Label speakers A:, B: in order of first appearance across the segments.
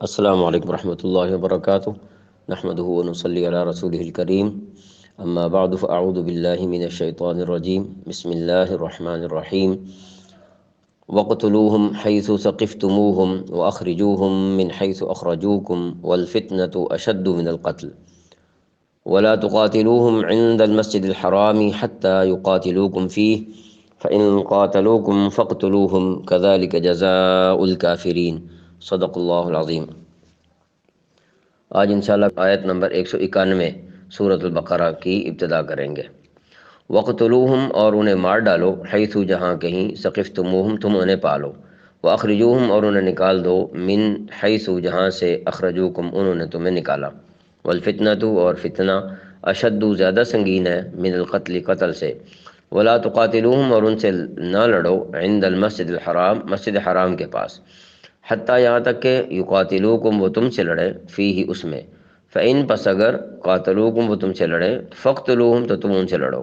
A: السلام علیکم ورحمۃ اللہ وبرکاتہ نحمدہ ونصلی علی رسولہ الکریم اما بعد فاعوذ باللہ من الشیطان الرجیم بسم اللہ الرحمن الرحیم وقتلوہم حیث ثقفتموہم واخرجوہم من حیث اخرجوکم والفتنة اشد من القتل ولا تقاتلوہم عند المسجد الحرام حتى يقاتلوکم فیہ فإن قاتلوکم فاقتلوہم كذلك جزاء الکافرین صدق اللہ العظیم۔ آج انشاءاللہ آیت نمبر 191 سورۃ البقرہ کی ابتدا کریں گے۔ وقتلوہم، اور انہیں مار ڈالو، حیثو، جہاں کہیں، ثقفتموہم، تم انہیں پالو، واخرجوہم، اور انہیں نکال دو، من حیثو، جہاں سے، اخرجوکم، انہوں نے تمہیں نکالا، والفتنۃ، اور فتنہ، اشد، زیادہ سنگین ہے، من القتل، قتل سے، ولا تقاتلوہم، اور ان سے نہ لڑو، عند المسجد الحرام، مسجد حرام کے پاس، حتیٰ، یہاں تک کہ، یقاتلوکم، وہ تم سے لڑے، فیہ، اس میں، فإن، پس اگر، قاتلوکم، وہ تم سے لڑے، فاقتلوہم، تو تم ان سے لڑو،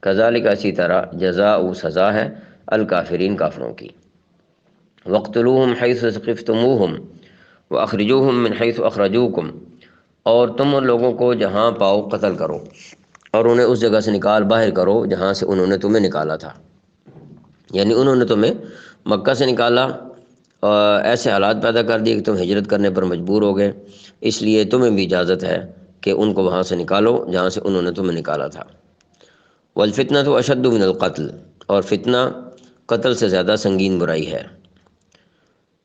A: کذالک، اسی طرح، جزاء، سزا ہے، الکافرین، کافروں کی۔ وقتلوہم حیث ثقفتموہم واخرجوہم من حیث اخرجوکم، اور تم ان لوگوں کو جہاں پاؤ قتل کرو، اور انہیں اس جگہ سے نکال باہر کرو جہاں سے انہوں نے تمہیں نکالا تھا، یعنی انہوں نے تمہیں مکہ سے نکالا، ایسے حالات پیدا کر دیے کہ تم ہجرت کرنے پر مجبور ہو گئے، اس لیے تمہیں بھی اجازت ہے کہ ان کو وہاں سے نکالو جہاں سے انہوں نے تمہیں نکالا تھا۔ والفتنۃ اشد من القتل، اور فتنہ قتل سے زیادہ سنگین برائی ہے۔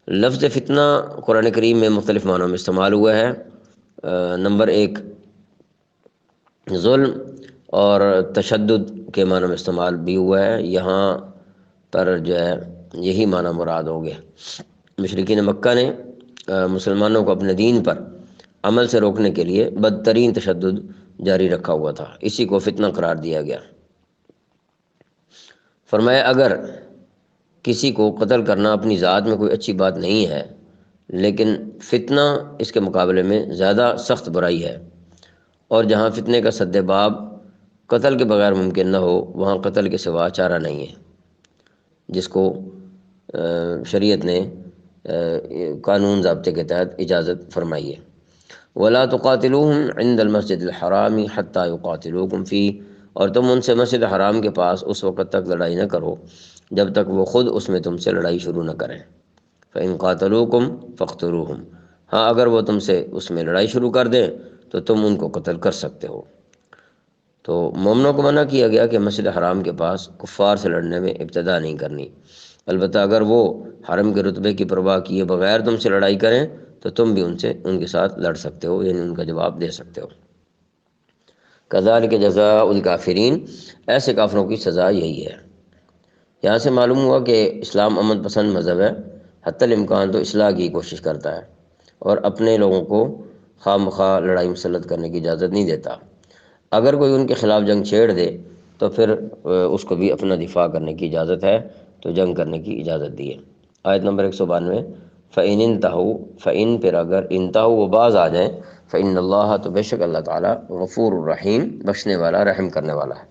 A: لفظ فتنہ قرآن کریم میں مختلف معنوں میں استعمال ہوا ہے۔ نمبر 1، ظلم اور تشدد کے معنی میں استعمال بھی ہوا ہے، یہاں پر جو ہے یہی معنی مراد ہو گیا۔ مشرکین مکہ نے مسلمانوں کو اپنے دین پر عمل سے روکنے کے لیے بدترین تشدد جاری رکھا ہوا تھا، اسی کو فتنہ قرار دیا گیا۔ فرمایا اگر کسی کو قتل کرنا اپنی ذات میں کوئی اچھی بات نہیں ہے، لیکن فتنہ اس کے مقابلے میں زیادہ سخت برائی ہے، اور جہاں فتنے کا سد باب قتل کے بغیر ممکن نہ ہو، وہاں قتل کے سوا چارہ نہیں ہے، جس کو شریعت نے قانون ضابطے کے تحت اجازت فرمائی ہے۔ ولا تقاتلوہم عند المسجد الحرام حتى يقاتلوکم فیہ، اور تم ان سے مسجد حرام کے پاس اس وقت تک لڑائی نہ کرو جب تک وہ خود اس میں تم سے لڑائی شروع نہ کریں۔ فإن قاتلوکم فاقتلوہم، ہاں اگر وہ تم سے اس میں لڑائی شروع کر دیں تو تم ان کو قتل کر سکتے ہو۔ تو مومنوں کو منع کیا گیا کہ مسجد حرام کے پاس کفار سے لڑنے میں ابتدا نہیں کرنی، البتہ اگر وہ حرم کے رتبے کی پرواہ کیے بغیر تم سے لڑائی کریں تو تم بھی ان کے ساتھ لڑ سکتے ہو، یعنی ان کا جواب دے سکتے ہو۔ کذالک جزاء الکافرین، ایسے کافروں کی سزا یہی ہے۔ یہاں سے معلوم ہوا کہ اسلام امن پسند مذہب ہے، حتی الامکان تو اصلاح کی کوشش کرتا ہے، اور اپنے لوگوں کو خواہ مخواہ لڑائی مسلط کرنے کی اجازت نہیں دیتا۔ اگر کوئی ان کے خلاف جنگ چھیڑ دے تو پھر اس کو بھی اپنا دفاع کرنے کی اجازت ہے، تو جنگ کرنے کی اجازت دی ہے۔ آیت نمبر 192، فَإِنِ انْتَهُوا، فَإِن، پھر اگر، انتہوا، وہ باز آ جائیں، فَإِنَّ اللَّهَ، تو بے شک اللہ تعالیٰ، غفور الرحیم، بخشنے والا، رحم کرنے والا ہے۔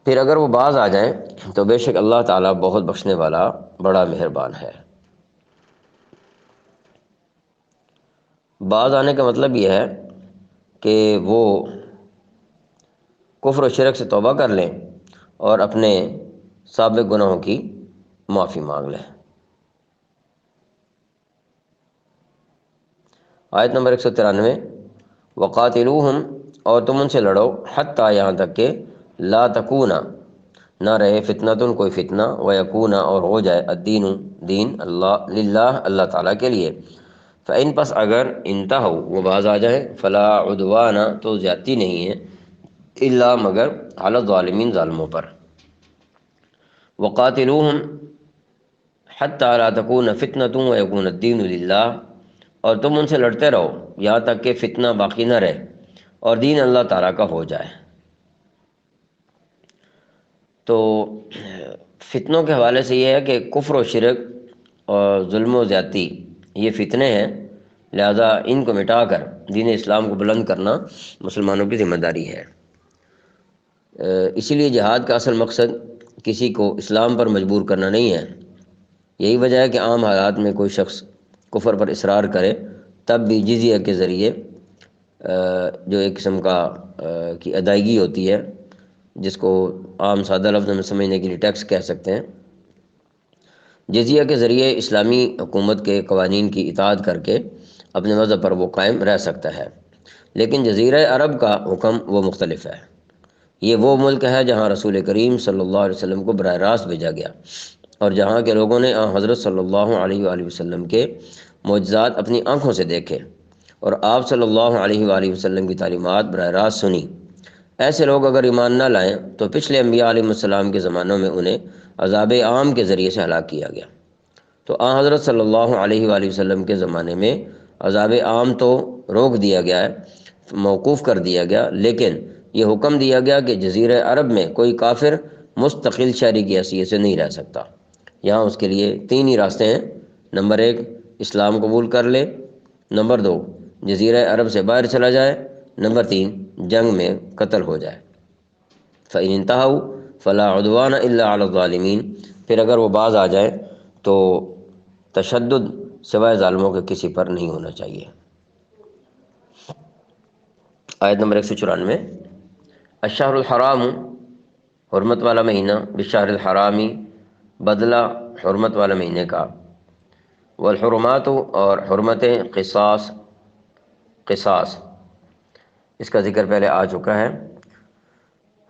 A: پھر اگر وہ باز آ جائیں تو بے شک اللہ تعالیٰ بہت بخشنے والا، بڑا مہربان ہے۔ باز آنے کا مطلب یہ ہے کہ وہ کفر و شرک سے توبہ کر لیں اور اپنے سابق گناہوں کی معافی مانگ لیں۔ آیت نمبر 193، وقاتلوہم، اور تم ان سے لڑو، حتیٰ، یہاں تک کہ، لا تکون، نہ رہے، فتنۃ، کوئی فتنہ، ویکون، اور ہو جائے، الدین، دین، اللہ، للہ، اللہ تعالیٰ کے لیے۔ فإن، پس اگر، انتہوا، وہ باز آ جائیں، فلا عدوان، تو زیادتی نہیں ہے، الا، مگر، علی الظالمین، ظالموں پر۔ وقاتلوہم حتیٰ لا تکون فتنۃ ویکون الدین للہ، اور تم ان سے لڑتے رہو یہاں تک کہ فتنہ باقی نہ رہے اور دین اللہ تعالیٰ کا ہو جائے۔ تو فتنوں کے حوالے سے یہ ہے کہ کفر و شرک اور ظلم و زیادتی یہ فتنے ہیں، لہذا ان کو مٹا کر دین اسلام کو بلند کرنا مسلمانوں کی ذمہ داری ہے۔ اسی لیے جہاد کا اصل مقصد کسی کو اسلام پر مجبور کرنا نہیں ہے۔ یہی وجہ ہے کہ عام حالات میں کوئی شخص کفر پر اصرار کرے تب بھی جزیہ کے ذریعے جو ایک قسم کا کی ادائیگی ہوتی ہے، جس کو عام سادہ لفظ میں سمجھنے کے لیے ٹیکس کہہ سکتے ہیں، جزیہ کے ذریعے اسلامی حکومت کے قوانین کی اطاعت کر کے اپنے مذہب پر وہ قائم رہ سکتا ہے۔ لیکن جزیرہ عرب کا حکم وہ مختلف ہے۔ یہ وہ ملک ہے جہاں رسول کریم صلی اللہ علیہ وسلم کو براہ راست بھیجا گیا، اور جہاں کے لوگوں نے حضرت صلی اللہ علیہ وآلہ وسلم کے معجزات اپنی آنکھوں سے دیکھے اور آپ صلی اللہ علیہ وآلہ وسلم کی تعلیمات براہ راست سنی۔ ایسے لوگ اگر ایمان نہ لائیں تو پچھلے انبیاء علیہ السلام کے زمانوں میں انہیں عذاب عام کے ذریعے سے ہلاک کیا گیا۔ تو حضرت صلی اللہ علیہ وآلہ وسلم کے زمانے میں عذاب عام تو روک دیا گیا ہے، موقوف کر دیا گیا، لیکن یہ حکم دیا گیا کہ جزیرہ عرب میں کوئی کافر مستقل شہری کی حیثیت سے نہیں رہ سکتا۔ یہاں اس کے لیے تین ہی راستے ہیں: نمبر ایک، اسلام قبول کر لے، نمبر دو، جزیرہ عرب سے باہر چلا جائے، نمبر تین، جنگ میں قتل ہو جائے۔ فَإِنِ انْتَهَوْا فَلَا عُدْوَانَ إِلَّا عَلَى الظَّالِمِينَ، پھر اگر وہ باز آ جائیں تو تشدد سوائے ظالموں کے کسی پر نہیں ہونا چاہیے۔ آیت نمبر 194، الشہر الحرام، حرمت والا مہینہ، بالشہر الحرامی، بدلہ حرمت والا مہینے کا، والحرمات، اور حرمتیں، قصاص، قصاص اس کا ذکر پہلے آ چکا ہے،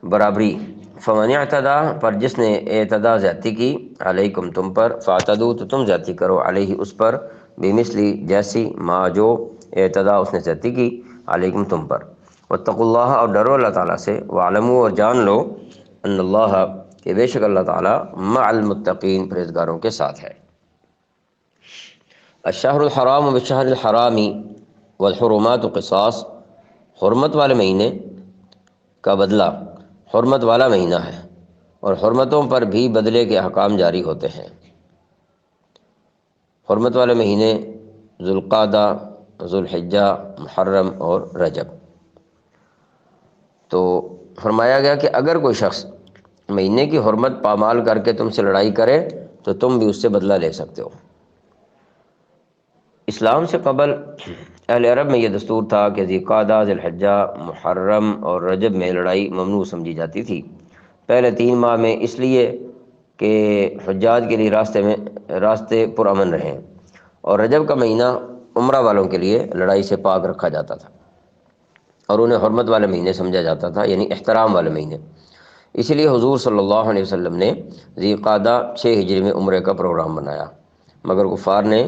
A: برابری۔ فمن اعتدی، پر جس نے اعتدا زیادتی کی، علیکم تم پر، فاعتدوا تو تم زیادتی کرو، علیہ اس پر، بمثلی جیسی، ما جو اعتدا اس نے زیادتی کی، علیکم تم پر۔ واتقوا اللہ، اور ڈرو اللہ تعالیٰ سے، واعلموا اور جان لو، ان اللہ کہ بے شک اللہ تعالیٰ، مع المتقین پرہیزگاروں کے ساتھ ہے۔ الشہر الحرام بالشہر الحرامی والحرمات قصاص، حرمت والے مہینے کا بدلہ حرمت والا مہینہ ہے، اور حرمتوں پر بھی بدلے کے احکام جاری ہوتے ہیں۔ حرمت والے مہینے ذوالقعدہ، ذوالحجہ، محرم اور رجب۔ تو فرمایا گیا کہ اگر کوئی شخص مہینے کی حرمت پامال کر کے تم سے لڑائی کرے تو تم بھی اس سے بدلہ لے سکتے ہو۔ اسلام سے قبل اہل عرب میں یہ دستور تھا کہ ذوالقعدہ، ذوالحجہ، محرم اور رجب میں لڑائی ممنوع سمجھی جاتی تھی۔ پہلے 3 ماہ میں اس لیے کہ حجاج کے لیے راستے پرامن رہیں، اور رجب کا مہینہ عمرہ والوں کے لیے لڑائی سے پاک رکھا جاتا تھا، اور انہیں حرمت والے مہینے سمجھا جاتا تھا، یعنی احترام والے مہینے۔ اسی لیے حضور صلی اللہ علیہ وسلم نے ذوالقعدہ 6 ہجری میں عمرے کا پروگرام بنایا، مگر کفار نے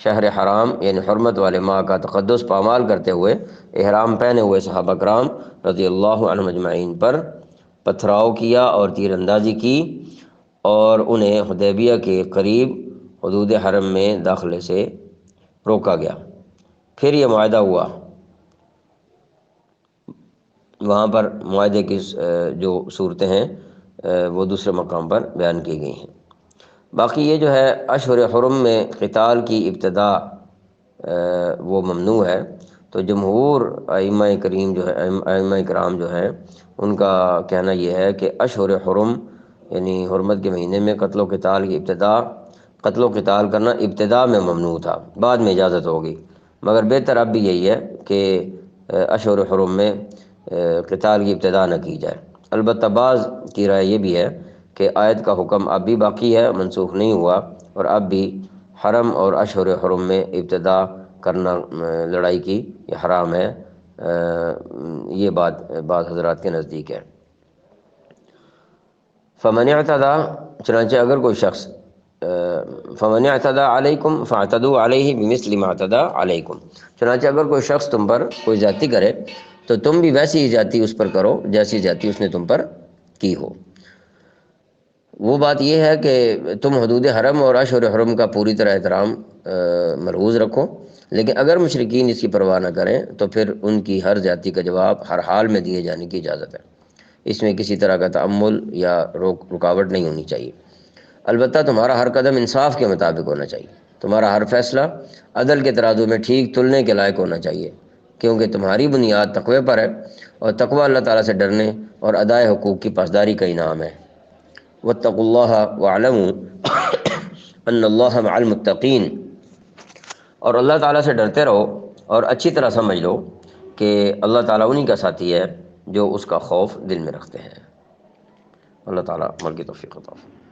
A: شہر حرام یعنی حرمت والے ماہ کا تقدس پامال کرتے ہوئے احرام پہنے ہوئے صحابہ کرام رضی اللہ عنہم اجمعین پر پتھراؤ کیا اور تیر اندازی کی، اور انہیں حدیبیہ کے قریب حدود حرم میں داخلے سے روکا گیا۔ پھر یہ معاہدہ ہوا، وہاں پر معاہدے کی جو صورتیں ہیں وہ دوسرے مقام پر بیان کی گئی ہیں۔ باقی یہ جو ہے اشہر حرم میں قتال کی ابتدا وہ ممنوع ہے، تو جمہور ائمہ کرام جو ہیں ان کا کہنا یہ ہے کہ اشہر حرم یعنی حرمت کے مہینے میں قتل و قتال کرنا ابتدا میں ممنوع تھا، بعد میں اجازت ہوگی، مگر بہتر اب بھی یہی ہے کہ اشہر حرم میں قتال کی ابتدا نہ کی جائے۔ البتہ بعض کی رائے یہ بھی ہے کہ آیت کا حکم اب بھی باقی ہے، منسوخ نہیں ہوا، اور اب بھی حرم اور اشہر حرم میں ابتدا کرنا لڑائی کی یہ حرام ہے، یہ بات بعض حضرات کے نزدیک ہے۔ فمن اعتدی، چنانچہ اگر کوئی شخص فمن اعتدی علیکم فاعتدوا علیہ بمثل ما اعتدی علیکم، چنانچہ اگر کوئی شخص تم پر کوئی زیادتی کرے تو تم بھی ویسی ہی زیادتی اس پر کرو جیسی زیادتی اس نے تم پر کی ہو۔ وہ بات یہ ہے کہ تم حدود حرم اور اشہر حرم کا پوری طرح احترام ملحوظ رکھو، لیکن اگر مشرکین اس کی پرواہ نہ کریں تو پھر ان کی ہر زیادتی کا جواب ہر حال میں دیے جانے کی اجازت ہے، اس میں کسی طرح کا تعمل یا رکاوٹ نہیں ہونی چاہیے۔ البتہ تمہارا ہر قدم انصاف کے مطابق ہونا چاہیے، تمہارا ہر فیصلہ عدل کے ترازو میں ٹھیک تلنے کے لائق ہونا چاہیے، کیونکہ تمہاری بنیاد تقوی پر ہے، اور تقوی اللہ تعالیٰ سے ڈرنے اور ادائے حقوق کی پاسداری کا انعام ہے۔ واتقوا اللہ واعلموا ان اللہ مع المتقین، اور اللہ تعالیٰ سے ڈرتے رہو اور اچھی طرح سمجھ لو کہ اللہ تعالیٰ انہی کا ساتھی ہے جو اس کا خوف دل میں رکھتے ہیں۔ اللہ تعالیٰ عمل کی توفیق عطا فرمائے۔